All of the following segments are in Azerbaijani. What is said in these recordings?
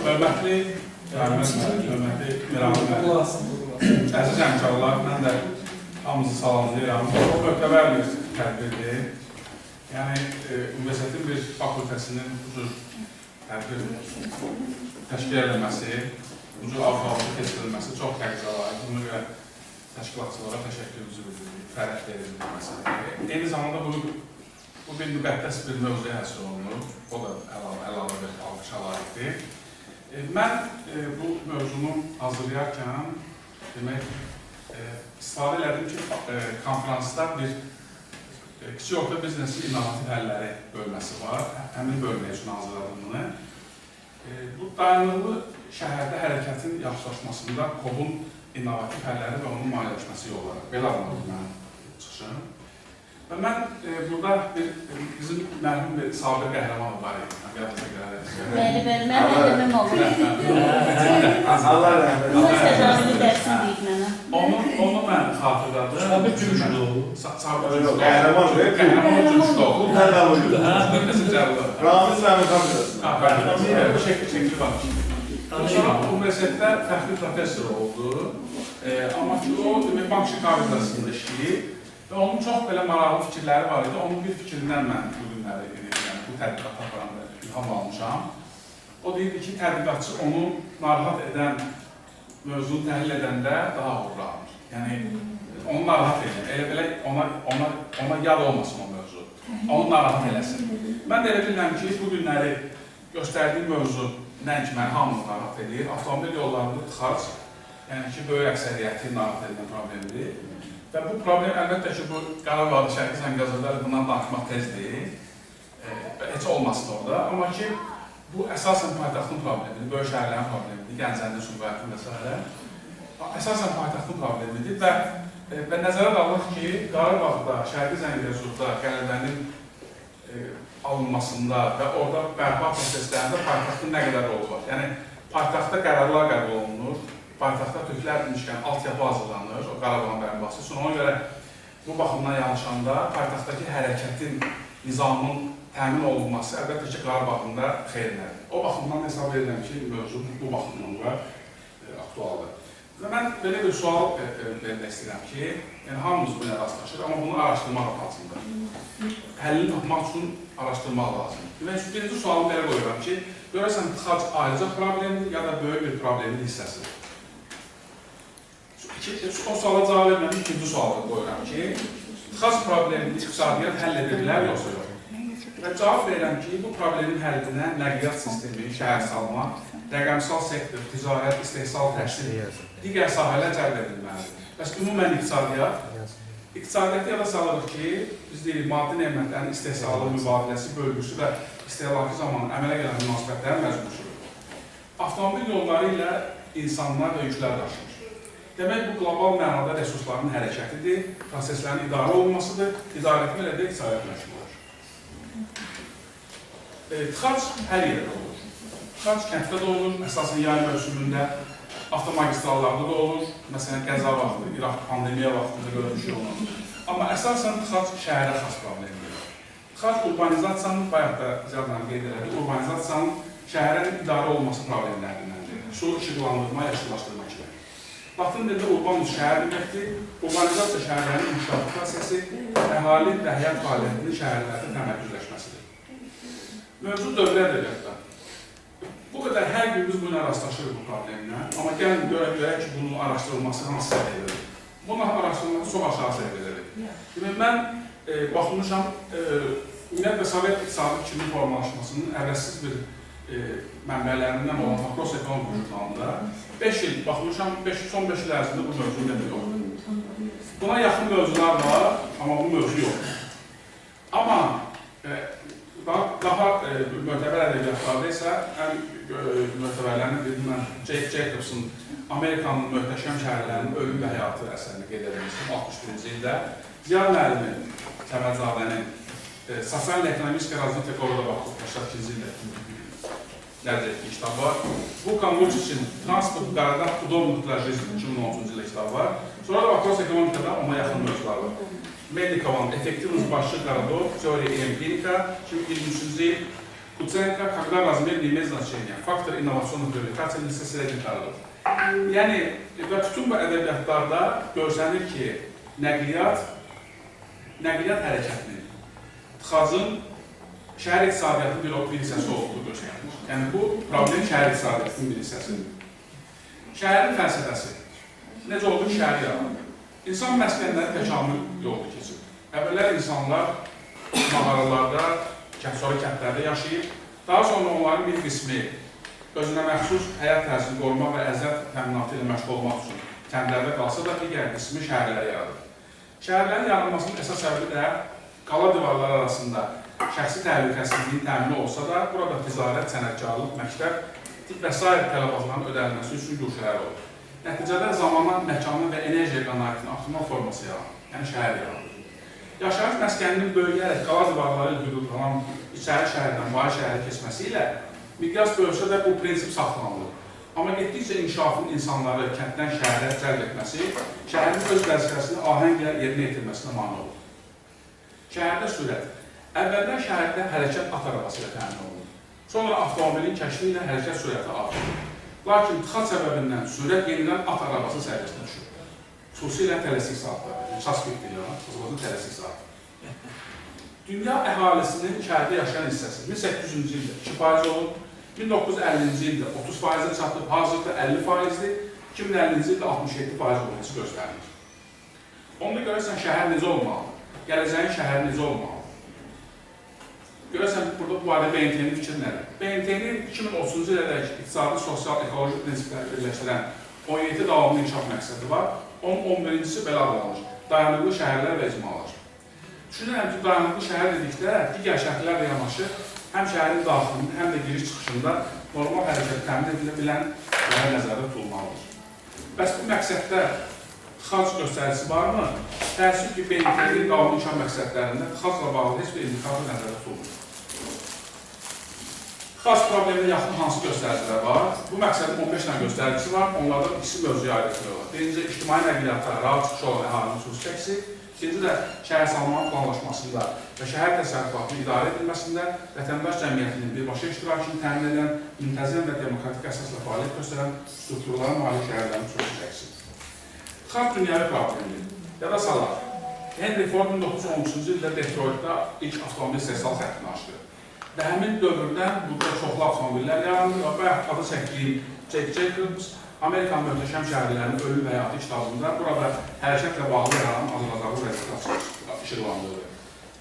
Hörmətli hörmətli Miralı müəllim, əziz həmkarlar, mən də hamınızı salamlayıram. O möhtəbər bir tədbirdir. Yəni, universitetin bir fakültəsinin bu cür tədbir təşkil edilməsi, bu cür avqalıqlı keçirilməsi çox təqdirat. Buna görə təşkilatçılara təşəkkürümüzü bildiririk, fərəhli edilməsi. Eyni zamanda bu bir müqəddəs bir mövzuya həsr olunur. O da əlavə bir alqışa layiqdir. Mən bu mövzunu hazırlayarkən demək, istifadə elədim ki, konferansda bir kiçik orta biznesin innovativ həlləri bölməsi var. Həmin bölmə üçün hazırladım bunu. Bu dayanıqlı şəhərdə hərəkətin yaxşılaşmasında KOV-un innovativ həlləri və onun maliyyələşməsi yolları. Belə anladım mən çıxışım. Və mən burada bizim mərhum bir sabiq qəhrəman var idi. Bəli, mən də deməm olur. Allah rəhmət. Buna səcavili dərsin deyib mənə. Onu mən xatırladım. Sabit Gümüşlü oldu. Qəhrəman ve qəhrəman Gümüşlü oldu. Bu tədavül oldu. Ramiz mənim kapitası. Bu şəkli var. Sonra universitetdə fərqli professor oldu. Amma ki, o Bankçı Kafedrasında işləyib. Və onun çox belə maraqlı fikirləri var idi. Onun bir fikrindən mən bu günləri, yəni bu tədqiqat aparanda ilham almışam. O deyirdi ki, tədqiqatçı onu narahat edən mövzunu təhlil edəndə daha uğurlanır. Yəni, onu narahat edir. Elə belə ona yad olmasın o mövzu. Onu narahat eləsin. Mən də elə bilirəm ki, bu günləri göstərdiyim mövzu nəinki məni hamını narahat edir. Avtomobil yollarında tıxac, yəni ki, böyük əksəriyyəti narahat edən problemdir. Və bu problem əlbəttə ki, bu Qarabağda, Şərqi Zəngəzurda bundan danışmaq tezdir. Heç olmasın orada. Amma ki, bu əsasən paytaxtın problemidir, böyük şəhərlərin problemidir, Gəncənin, Sumqayıtın və s. Əsasən paytaxtın problemidir və nəzərə alınır ki, Qarabağda, Şərqi Zəngəzurda qələbənin alınmasında və orada bərpa proseslərində paytaxtın nə qədər rolu var? Yəni, paytaxtda qərarlar qəbul olunur. Paytaxtda türklər demişkən altyapı hazırlanır, o Qarabağın bərpası üçün. Ona görə bu baxımdan yanlışanda paytaxtdakı hərəkətin, nizamın təmin olunması əlbəttə ki, Qarabağında xeyirlədir. O baxımdan hesab edirəm ki, mövzu bu baxımdan da aktualdır. Və mən belə bir sual vermək istəyirəm ki, yəni hamımız buna rastlaşır, amma bunu araşdırmaq lazımdır. Həllini tapmaq üçün araşdırmaq lazımdır. Demək, birinci sualımı belə qoyuram ki, görəsən tıxac ayrıca problemdir, ya da böyük bir problemin hissəsidir. O suala cavab vermədim, ikinci sualı qoyuram ki, tıxac problemini iqtisadiyyat həll edirlər, yoxsa yox? Və cavab verirəm ki, bu problemin həllinə nəqliyyat sistemi, şəhər salma, rəqəmsal sektor, ticarət, istehsal, təhsil, digər sahələr cəlb edilməlidir. Bəs ümumən iqtisadiyyatı yada salırıq ki, biz deyirik, maddi nemətlərin istehsalı, mübadiləsi, bölgüsü və istehlakı zamanı əmələ gələn münasibətlərin məcbusudur. Avtomobil yolları ilə insanlar və yüklər daşınır. Demək, bu qlobal mənada resursların hərəkətidir, proseslərin idarə olunmasıdır, idarəti ilə də iqtisadiyyat məşğul olur. Tıxac hər yerdə olur. Tıxac kənddə də olur, əsasən yay mövsümündə, avtomagistrallarda da olur, məsələn, qəza vaxtı, İraq pandemiya vaxtında görmüşük onu. Amma əsasən tıxac şəhərə xas problemdir. Tıxac urbanizasiyanın, bayaq da Ziyaddan qeyd elədi, urbanizasiyanın şəhərin idarə olması problemlərindəndir. Su, işıqlandırma, yaşıllaşdırma kimi. Latın dildə urban şəhər deməkdir, urbanizasiya şəhərlərin inkişafı prosesi, əhali və həyat fəaliyyətinin şəhərlərdə təmərküzləşməsidir. Mövzu dövlət ədəbiyyatda. Bu qədər hər gün biz buna rastlaşırıq bu problemlə, amma gəlin görək ki, bunun araşdırılması hansı səviyyədir. Bunun araşdırılması çox aşağı səviyyədir. Demək, mən baxmışam, ümumiyyətlə Sovet iqtisadi fikrinin formalaşmasının əvəzsiz bir mənbələrindən olan Makros Ekonomik jurnalında 5 il baxmışam, son 5 il ərzində bu mövzu demək yoxdur. Buna yaxın mövzular var, amma bu mövzu yoxdur. Amma daha möhtəbər ədəbiyyatlarda isə ən möhtəbərlərini bildim mən Jake Jacobs'un Amerikanın möhtəşəm şəhərlərinin ölüm və həyatı əsərini qeyd edilmişdir 61-ci ildə. Ziyad müəllimin, Təməlzadənin Sosial-Ekonomik Razvitya Qoroda baxıb 82-ci ildə dərc etdiyi kitab var. Vulkan Vučićin Transport Qaradan Udobno dla жизни 2013-cu ildə kitab var. Sonra da Makros Ekonomikada ona yaxın mövzular var. Medikovanın Effektivnost başlı Qaradov, Teoriya empirika 2023-cü il Уценко, когда размер не имеет значения. Фактор innovasyonun привлекательности srednikalıdır. Yəni, və bütün bu ədəbiyyatlarda görsənir ki, nəqliyyat hərəkətinin, tıxacın şəhər iqtisadiyyatının bir hissəsi olduğu göstərilir. Yəni, bu problem şəhər iqtisadiyyatının bir hissəsidir. Şəhərin fəlsəfəsi. Necə oldu ki, şəhər yaranır? İnsan məskənləri təkamül yolda keçir. Əvvəllər insanlar mağaralarda, sonra kəndlərdə yaşayıb, daha sonra onların bir qismi özünə məxsus həyat tərzini qorumaq və əziyyət təminatı ilə məşğul olmaq üçün kəndlərdə qalsa da digər qismi şəhərləri yaradır. Şəhərlərin yaranmasının əsas səbəbi də qala divarları arasında şəxsi təhlükəsizliyin təmini olsa da, burada ticarət, sənətkarlıq, məktəb, tibb və sair tələbatların ödənilməsi üçün gürşələr olur. Nəticədə zamana, məkanın və enerjiya qənaətinin optimal forması yaranır, yəni şəhər yaranır. Yaşayış məskəninin böyüyərək qala divarları ilə hüdudlanan içəri şəhərdən bayır şəhərə keçməsi ilə miqyas böyüsə də bu prinsip saxlanılır. Amma getdikcə inkişafın insanları kənddən şəhərə cəlb etməsi, şəhərin öz vəzifəsini ahənglə yerinə yetirməsinə mane olur. Şəhərdə sürət. Əvvəldən şəhərdə hərəkət at arabası ilə təmin olunur. Sonra avtomobilin kəşfi ilə hərəkət sürəti artır. Lakin tıxac səbəbindən sürət yenidən at arabası səviyyəsinə düşür. Xüsusilə tələsik saatlar. Çaskik deyil, tələsik saat. Dünya əhalisinin şəhərdə yaşayan hissəsi 1800-cü ildə 2% olub, 1950-ci ildə 30%-ə çatıb, hazırda 50%-dir, 2050-ci ildə 67% olması göstərilir. Onda görürsən, şəhər necə olmalıdır? Gələcəyin şəhəri necə olmalıdır? Görürsən, burada bu barədə BMT-nin fikri nədir? BMT-nin 2030-cu ilədək iqtisadi, sosial, ekoloji prinsipləri birləşdirən 17 davamlı inkişaf məqsədi var. Onun 11-incisi belə adlanır, dayanıqlı şəhərlər və icmalar. Düşünürəm ki, dayanıqlı şəhər dedikdə digər şəhərlərlə yanaşı, həm şəhərin daxilində, həm də giriş-çıxışında normal hərəkət təmin edilə bilən şəhər nəzərdə tutulmalıdır. Bəs bu məqsəddə tıxac göstərisi varmı? Təəssüf ki, BMT-nin davamlı inkişaf məqsədlərində tıxacla bağlı heç bir indikator nəzərdə tutulmur. Tıxac probleminə yaxın hansı göstəricilər var? Bu məqsədin 15 dənə göstəricisi var, onlardan ikisi mövzuya ayrıqlıyorlar. Birinci, ictimai nəqliyyatda rahat çıxış olan əhalinin xüsusi çəkisi. İkinci də şəhər salmanın planlaşmasında və şəhər təsərrüfatının idarə edilməsində vətəndaş cəmiyyətinin birbaşa iştirakını təmin edən, müntəzəm və demokratik əsasla fəaliyyət göstərən strukturlara malik şəhərlərin xüsusi çəkisi. Tıxac dünyavi problemidir. Yada salaq. Henry Ford 1913-cü ildə Detroitda ilk avtomobil istehsal xəttini açdı. Və həmin dövrdən burada çoxlu avtomobillər yarandı və bayaq adı çəkdiyim Jack Jacobs Amerikan möhtəşəm şəhərlərinin ölüm və həyatı kitabında burada hərəkətlə bağlı yaranan Azərbaycanlı vəziyyətə işıqlandırılır.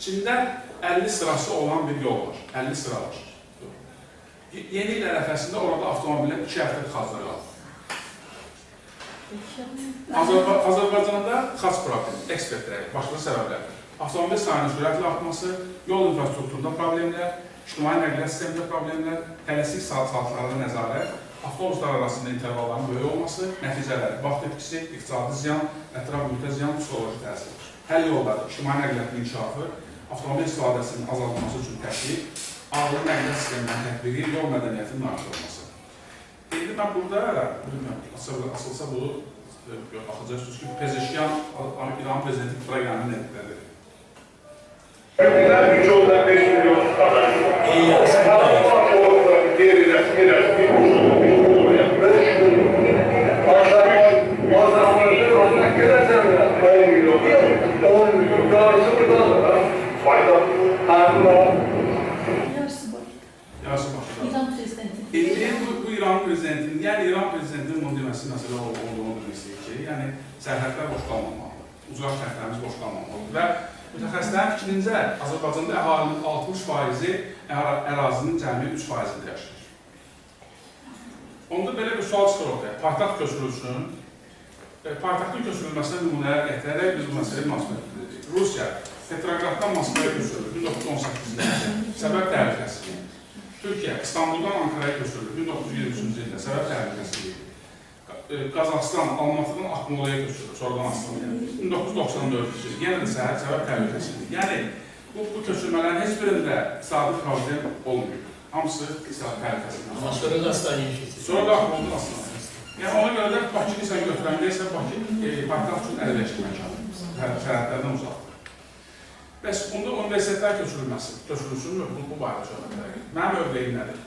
Çində 50 sırası olan bir yol var, 50 sıra var. Yeni il ərəfəsində orada avtomobillər 2 həftə tıxaclar qalır. Azərbaycanda tıxac problemi, ekspertləri, başlıca səbəblər. Avtomobil sayının sürətlə artması, yol infrastrukturunda problemlər, ictimai nəqliyyat sistemində problemlər, tələsik saatlarına nəzarət, avtobuslar arasında intervalların böyük olması, nəticələri, vaxt etkisi, iqtisadi ziyan, ətraf mühitə ziyan, psixoloji təsir. Həll yolları, ictimai nəqliyyatın inkişafı, avtomobil istifadəsinin azalması üçün təşkil, ağır nəqliyyat sisteminin tətbiqi, yol mədəniyyətinin artırılması. İndi mən burada, asılsa bu, baxacaqsınız ki, Pezeşkiyan, İran prezidenti proqramının nəticədir. Güç yolda 5 milyon kadar. Diğeri resmi bu İran prezidentinin, yəni İran prezidentinin bunu deməsi məsələ olduğunu bilmək ki, yəni sərhədlər boş qalmamalıdır, uzaq kəndlərimiz boş qalmamalıdır və mütəxəssislərin fikrincə Azərbaycanda əhalinin 60%-i ərazinin cəmi 3%-də yaşayır. Onda belə bir sual çıxır ortaya, paytaxt köçürülsün, paytaxtın köçürülməsinə nümunələr gətirərək biz bu məsələyə münasibət edirik. Rusiya Petrograddan Moskvaya köçürülür 1918-ci ildə, səbəb təhlükəsizliyi. Türkiyə İstanbuldan Ankaraya köçürülür 1923-cü ildə, səbəb təhlükəsizliyi. Qazaxıstan Almatıdan Akmolaya köçürülür, sonradan Aslanaya. 1994-cü il, yenə də səbəb təhlükəsizliyi. Yəni, bu köçürmələrin heç birində iqtisadi problem olmuyor. Hamısı iqtisadi təhlükəsizliyi. Amma sonra da Astanaya keçir. Sonra da Akmoldan Aslanaya. Yəni, ona görə də Bakını sən götürəndə isə Bakı paytaxt üçün əlləşdirmək şərətlərdən uzaqdır. Bəs onda universitetlər köçürülsün mü? Bu barədə söhbətlər. Mənim övqeyim nədir?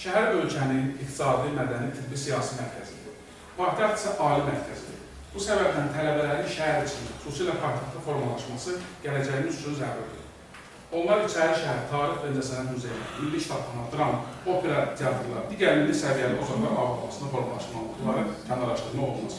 Şəhər ölkənin iqtisadi, mədəni, tibbi, siyasi mərkəzidir. Paytaxt isə ali mərkəzidir. Bu səbəbdən tələbələrin şəhər içində, xüsusilə paytaxtda formalaşması gələcəyimiz üçün zəruridir. Onlar içəri şəhər, tarix və incəsənət muzeyi, milli kitabxana, dram, opera, teatrlar, digər milli səviyyəli ocaqlar avtomasında formalaşmalıqları kənarlaşdırma olmaz.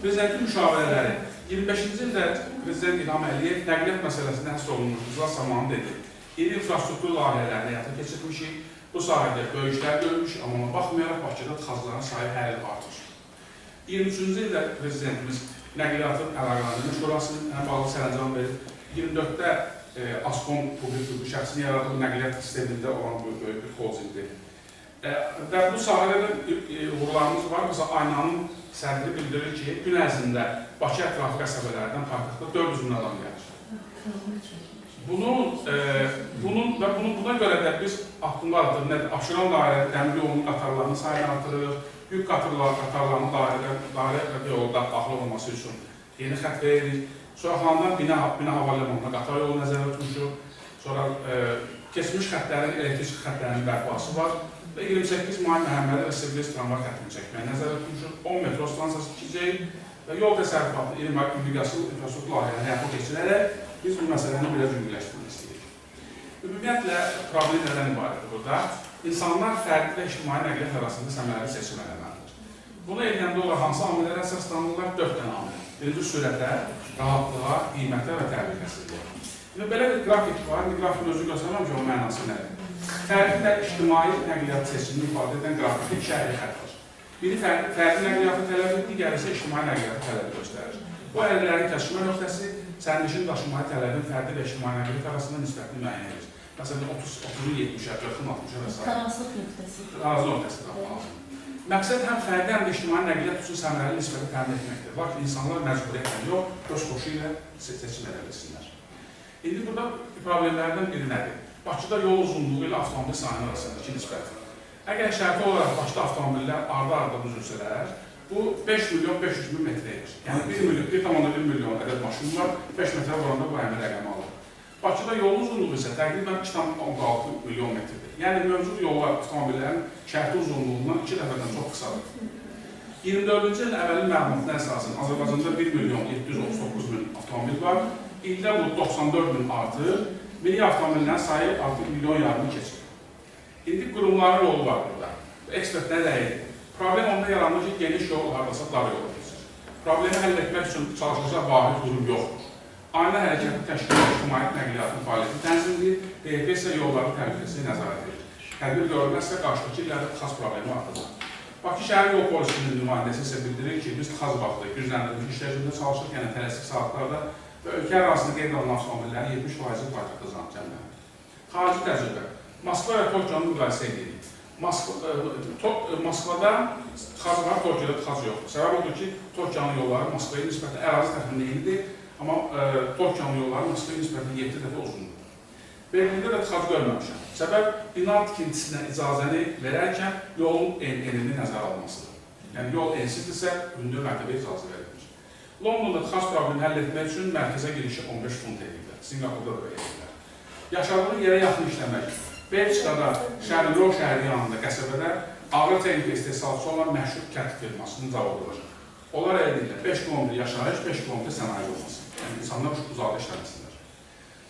Prezidentin müşavirələri 25-ci ildə Prezident İlham Əliyev nəqliyyat məsələsində həsr olunmuş iclas zamanı dedi. İri infrastruktur layihələrini həyata keçirmişik, bu sahədə böyük işlər görmüş, amma ona baxmayaraq Bakıda tıxacların sayı hər il artır. 23-cü ildə Prezidentimiz Nəqliyyatın Əlaqələrinin Şurasının bağlı sərəncam verir. 24-də Askom publik şəxsini yaradığı nəqliyyat sistemində olan böyük bir holdingdir. Və bu sahədə uğurlarımız var. Mesela Aynanın sədri bildirir ki, gün ərzində Bakı ətrafı qəsəbələrdən paytaxtda 400 min adam gəlir. Buna görə də biz addımlar Abşeron dairə dəmir yolunun qatarlarının sayını artırırıq, yük qatarlarının dairə yolda daxil olması üçün yeni xətt veririk. Sonra Xandan Bina Havalimanına qatar yolu nəzərdə tutmuşuq. Sonra keçmiş xəttlərin, elektrik xəttlərinin bərpası var. Və 28 may Məhəmmədi və Sivriz tramvay xəttini çəkməyə nəzərdə tutmuşuq. 10 metro stansiyası tikəcəyik və yol təsərrüfatı, irriqasiyon infrastruktur layihələrini həyata keçirərək biz bu məsələni biraz yüngülləşdirmək istəyirik. Ümumiyyətlə, problem nədən ibarətdir burada? İnsanlar fərdi və ictimai nəqliyyat arasında səmərəli seçim eləməlidir. Bunu edəndə olaraq hansı amillərə əsaslanırlar? 4 dənə amil. Birinci sürətə, rahatlığa, qiymətə və təhlükəsizliyə. Belə bir qrafik var, qrafikin özü göstərməm ki, o mənası nədir? Fərdi və ictimai nəqliyyat seçimini ifadə edən qrafikdə iki əyri xətt var. Biri fərdi nəqliyyatı tələb edir, digəri isə ictimai nəqliyyatı tələb göstərir. Bu əyrilərin kəşfə nöqtəsi sərnişin daşımalı tələbin fərdi və ictimai nəqliyyat arasında nisbətini müəyyən edir. Məsələn, 30-ı 70-ə, 40-ın 60-a və s. Tarazlıq nöqtəsi. Tarazlıq nöqtəsi tapılır. Məqsəd həm fərdi, həm də ictimai nəqliyyat üçün səmərəli nisbəti təmin etməkdir. Lakin insanlar məcburiyyətlə yox, öz xoşu ilə seçim edə bilsinlər. İndi burada problemlərdən biri nədir? Bakıda yol uzunluğu ilə avtomobil sayının arasındakı nisbət. Əgər şərti olaraq Bakıda avtomobillər arda-arda düzülsələr, bu 5 milyon 500 min metrə edir. Yəni 1,1 milyon ədəd maşın var, 5 metrə vuranda bu həmin rəqəmi alır. Bakıda yolun uzunluğu isə təqribən 2,16 milyon metrdir. Yəni mövcud yollar avtomobillərin şərti uzunluğundan 2 dəfədən çox qısadır. 24-cü ilin əvvəli məlumatına əsasən Azərbaycanda 1 milyon 739 min avtomobil var. İldə bu 94 min artır, milli avtomobillərin sayı artıq milyon yarımı keçir. İndi qurumların rolu var burada. Ekspert nə deyir? Problem onda yaranır ki, geniş yol hardasa dar yolu keçir. Problemi həll etmək üçün çalışılacaq vahid qurum yoxdur. Ailə hərəkəti təşkilatı ictimai nəqliyyatın fəaliyyəti tənzimləyir, DFP isə yolların təhlükəsini nəzarət edir. Tədbir görülməzsə qarşıdakı illərdə tıxac problemi artırır. Bakı şəhər yol polisinin nümayəndəsi isə bildirir ki, biz tıxac vaxtı gücləndirilmiş işlərində çalışırıq, yəni tələsik saatlarda və ölkə arasında qeyd olunan avtomobillərin 70% paytaxtda cəmlənir. Xarici təcrübə. Moskva və Tokiyonu müqayisə edirik. Moskvada tıxac var, Tokiyada tıxac yoxdur. Səbəb odur ki, Tokiyanın yolları Moskvaya nisbətən ərazi təxminində eynidir, amma Tokiyanın yolları Moskvaya nisbətən 7 dəfə uzundur. Berlində də tıxac görməmişəm. Səbəb bina tikintisinə icazəni verərkən yolun enini nəzərə almasıdır. Yəni yol ensizdirsə, hündür mərtəbə icazə verilir. Londonda tıxac problemi həll etmək üçün mərkəzə girişi 15 funt edirlər. Singapurda da edirlər. Yaşadığı yerə yaxın işləmək. Belçikada Şərnro şəhəri yanında qəsəbədə ağır texnika istehsalçısı olan məşhur kənd firmasının zavodu var. Onlar edirlər 5 kilometr yaşayış, 5 kilometr sənaye olması. Yəni insanlar uzaqda işləməsinlər.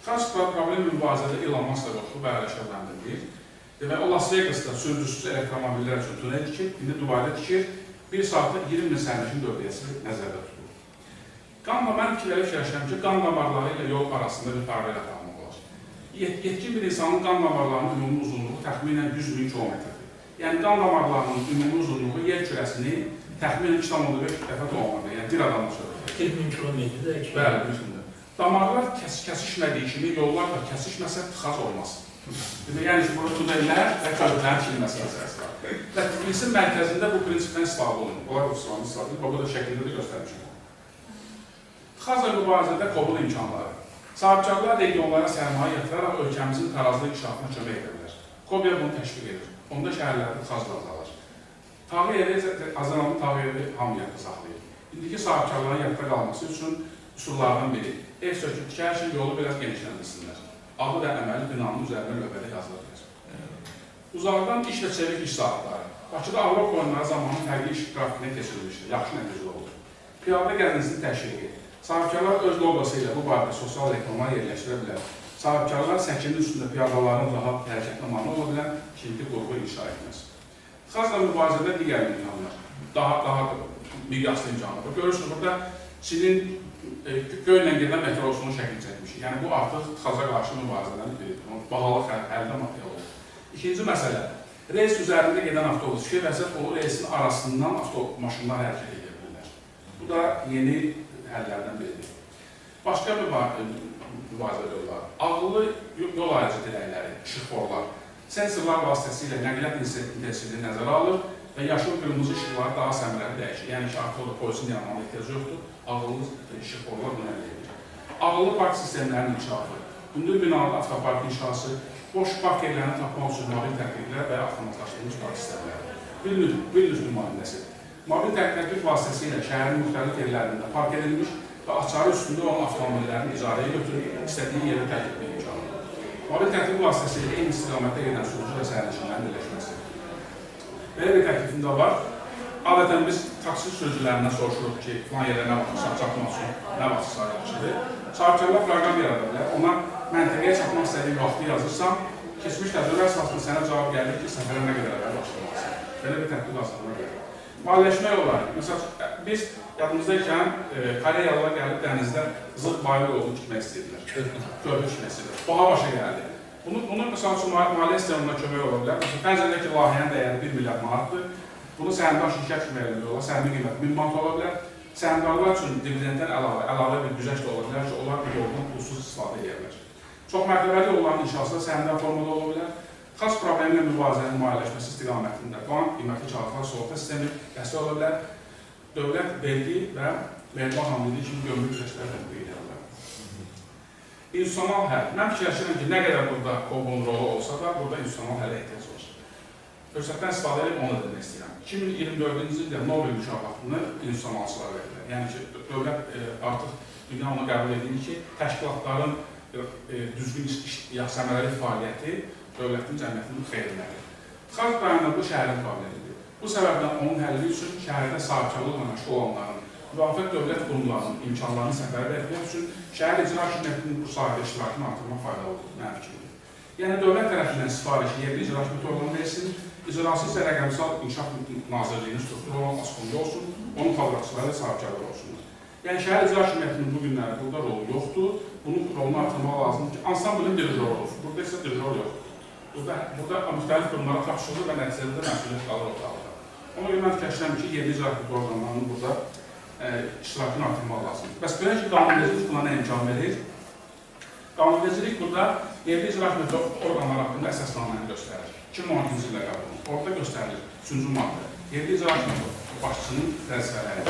Xaç problem mübarizədə Elon Musk'la qoşulub əyləşəbləndirir. Demək, o Las Vegas'da sürücüsüz elektromobillər üçün tünel tikir, indi Dubayda tikir, 1 saatda 20 min sərnişin dövriyyəsi nəzərdə tutulur. Mən fikirləşirəm ki, qan damarları ilə yol arasında bir paralel aparmaq olar. Yetkin bir insanın qan damarlarının ümumi uzunluğu təxminən 100 min kilometrdir. Yəni qan damarlarının ümumi uzunluğu yer kürəsini təxminən 2,5 dəfə dolmalıdır. Yəni bir adamla söyləyir. 40 min kilometrdə 2. Bəli, düşündür. Damarlar kəsişmədiyi kimi yollar da kəsişməsə tıxac olmaz. Yəni ki, burada tunellər və köprülərin tikilməsi məsələsi var. Və Tiflisin mərkəzində bu prinsipdən istifadə olunur. Onlar bu istifadə istifadə edir, burada şəklində də göstərmişəm. Tıxacla mübarizədə qobul imkanları. Sahibkarlar regionlara sərmayə yatıraraq ölkəmizin tarazlı inkişafına kömək edə bilər. Kobiya bunu təşviq edir. Onda şəhərlərdə tıxacla azalır. Tağıyevi, Azərbaycanın tağıyevi hamı yadda saxlayır. İndiki sahibkarların yadda qalması üçün üsullardan biri. Ev söküb tikərkən yolu biraz genişləndirsinlər. Adı və əməli binanın üzərində lövbədə yazılır. Uzaqdan iş və çevik iş saatları. Bakıda Avropa oyunları zamanı fərqli iş qrafikinə keçirilmişdir. Yaxşı nəticəli olur. Piyada gəzintisinin təşviqi. Sahibkarlar öz loqosu ilə bu barədə sosial reklamlar yerləşdirə bilər. Sahibkarlar səkinin üstündə piyadaların rahat hərəkətlə mane ola bilən kilitli qrupu inşa etməz. Xasla mübarizədə digər imkanlar. Daha miqyaslı imkanlar. Görürsünüz, burada Çinin göylə gedən metrosunun şəklini çəkmişik. Yəni, bu artıq tıxaca qarşı mübarizədən biridir. Bahalıq əldə material olur. İkinci məsələ, reys üzərində gedən avtobus ki, vəziyyət o reysin arasından maşınlar hərəkət edə bilirlər. Bu da yeni həllərdən biridir. Başqa mübarizə yollar. Ağıllı yol ayrıcı dirəkləri, işıqforlar, sensorlar vasitəsilə nəqliyyat intensivliyi nəzərə alır və yaşıl qırmızı işıqları daha səmrəli dəyişir. Yəni ki, artıq orada polisin yanılmalı ehtiyac yoxdur, ağıllı işıqforlar bunu əldə edir. Ağıllı park sistemlərinin inkişafı, hündür binalı avtopark inşası, boş park yerlərini tapmaq üçün mobil tətbiqlər və avtomatlaşdırılmış park sistemləri. Bildüz nümayəndəsi. Mobil tətbiq vasitəsilə şəhərin müxtəlif yerlərində park edilmiş və açarı üstündə olan avtomobillərin icarəyə götürüb istədiyi yerə tətbiq imkanıdır. Mobil tətbiq vasitəsilə eyni istiqamətdə gedən sürücü və sərnişinlərin birləşməsi. Belə bir təklifində var. Adətən biz taksi sürücülərindən soruşuruq ki, filan yerə nə vaxt çatmaq üçün, nə vaxt yaxşıdır. Sahibkarlar proqram yarada bilər. Ona məntəqəyə çatmaq istədiyi vaxtı yazırsan, keçmiş təcrübə əsasında sənə cavab gəlir ki, səfərə nə qədər əvvəl başlamalısın. Belə bir tətbiq aslında gəlir. Maliyyələşmə yolları. Məsələn, biz yadımızdaykən Koreyalılar gəlib dənizdə zırh bayır yolunu tikmək istəyirlər. Körpü tikmək istəyirlər. Baha başa gəldi. Bunun məsəl üçün maliyyə sistemində kömək ola bilər. Məsələn, pəncərədəki layihənin dəyəri 1 milyard manatdır. Bunu səhmdar şirkət kimi eləmək olar. Səhmi qiyməti 1000 manat ola bilər. Səhmdarlar üçün dividenddən əlavə bir güzəşt ola bilər ki, onlar bu yoldan pulsuz istifadə edirlər. Çox mərtəbəli yolların inşasında səhmdar formada ola bilər. Xas problemlə mübarizənin maliyyələşməsi istiqamətində qan, qiymətli kağızlar, sığorta sistemi dəstək ola bilər. Dövlət vergi və vergi hamiliyi kimi gömrük güzəştləri tətbiq edirlər. İnstitusional həll. Mən fikirləşirəm ki, nə qədər burada KOBUN rolu olsa da, burada institusional həllə ehtiyac var. Fürsətdən istifadə edib onu da demək istəyirəm. 2024-cü ildə Nobel mükafatını institusionalçılar verirlər. Yəni ki, dövlət artıq dünya onu qəbul edir ki, təşkilatların düzgün səmərəli fəaliyyəti dövlətin cəmiyyətinin xeyrinədir. Xalq dayanır bu şəhərin problemidir. Bu səbəbdən onun həlli üçün şəhərdə sahibkarlıqla məşğul olanların, müvafiq dövlət qurumlarının imkanlarını səfərbər etmək üçün şəhər icra hakimiyyətinin bu sahədə iştirakını artırmaq faydalıdır, mənim fikrimdir. Yəni, dövlət tərəfindən sifarişi yerli icra hakimiyyəti orqanı versin, icrası isə rəqəmsal İnkişaf Nazirliyinin strukturu olan asfında olsun, onun xalqçıları və sahibkarları olsunlar. Yəni, şəhər icra hakimiyyətinin bu günləri burada rolu yoxdur, bunun rolunu artırmaq lazımdır ki, ansamblin dirijor olur, burada isə dirijor yoxdur. Burada müxtəlif qurumlara tapşırılır və nəticədə məsuliyyət qalır ortalıqda. Ona görə mən fikirləşirəm ki, yerli icra hakimiyyəti orqanlarının burada iştirakını artırmaq lazımdır. Bəs belə ki, qanunvericilik buna nə imkan verir? Qanunvericilik burada yerli icra hakimiyyəti orqanları haqqında əsasnaməni göstərir. 2012-ci ildə qəbul olunur. Orada göstərilir 3-cü maddə. Yerli icra hakimiyyəti başçısının vəzifələri.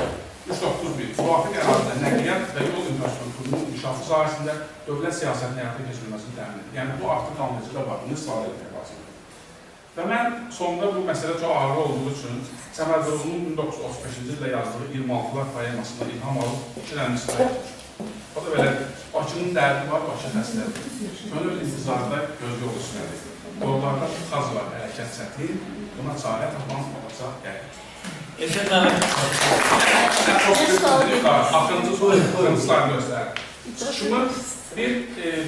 391. Müvafiq ərazidə nəqliyyat və yol infrastrukturunun inkişafı sahəsində dövlət siyasətinin həyata keçirilməsini təmin edir. Yəni, bu artıq qanunvericilikdə var, bunu istifadə etmək lazımdır. Və mən sonunda bu məsələ çox ağır olduğu üçün Səməd Vurğunun 1935-ci ildə yazdığı 26'lar poemasında ilham alıb 2 dənə misra yazmışdır. O da belədir. Bakının dərdi var, Bakı xəstədir. Könül intizarda göz yolu üstədir. Yollarda xaz var, hərəkət çətin, buna çarə tapan olacaq gəlir. Axırıncı slide göstərir. Çıxışımı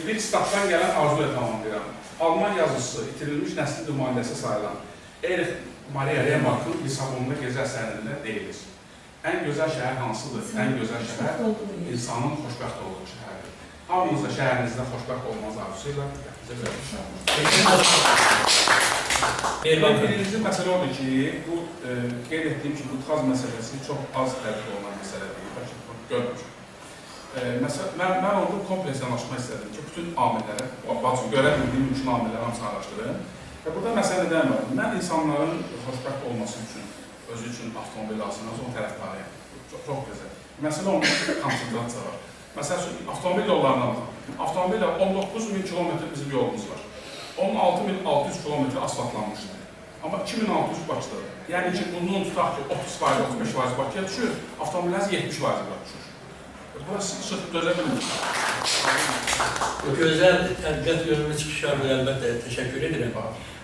bir statdan gələn arzu ilə tamamlayıram. Alman yazıcısı, itirilmiş nəsli nümayəndəsi sayılan Erich Maria Remark'ın Lisabonda gecə əsərində deyilir. Ən gözəl şəhər hansıdır? Ən gözəl şəhər insanın xoşbəxt olduğu şəhərdir. Hamınız da şəhərinizdə xoşbəxt olmanız arzusuyla bizə görüşürük. Birinci məsələ odur ki, bu qeyd etdiyim ki, bu tıxaz məsələsi çox az tədbir olunan məsələdir. Görmüşüm. Mən orada kompleks yanaşma istədim ki, bütün amillərə, görə bildiyim mümkün amillərə hamısı araşdırım. Və burada məsələ nədən var? Mən insanların xoşbəxt olması üçün, özü üçün avtomobil alsınlar, son tərəfdarıyım. Çox gözəl. Məsələ onun konsentrasiya var. Məsəl üçün, avtomobil yollarına baxın. Avtomobillə 19.000 kilometr bizim yolumuz var. 16.600 kilometr asfaltlanmışdır. Amma 2.600 Bakıdadır. Yəni ki, bunun tutaq ki, 30%, 35% Bakıya düşür, avtomobilləriniz 70% düşür. Burası çıxıb dözə bilmir. Bu gözəl tədqiqat yönümlü çıxışlarla əlbəttə təşəkkür edirəm.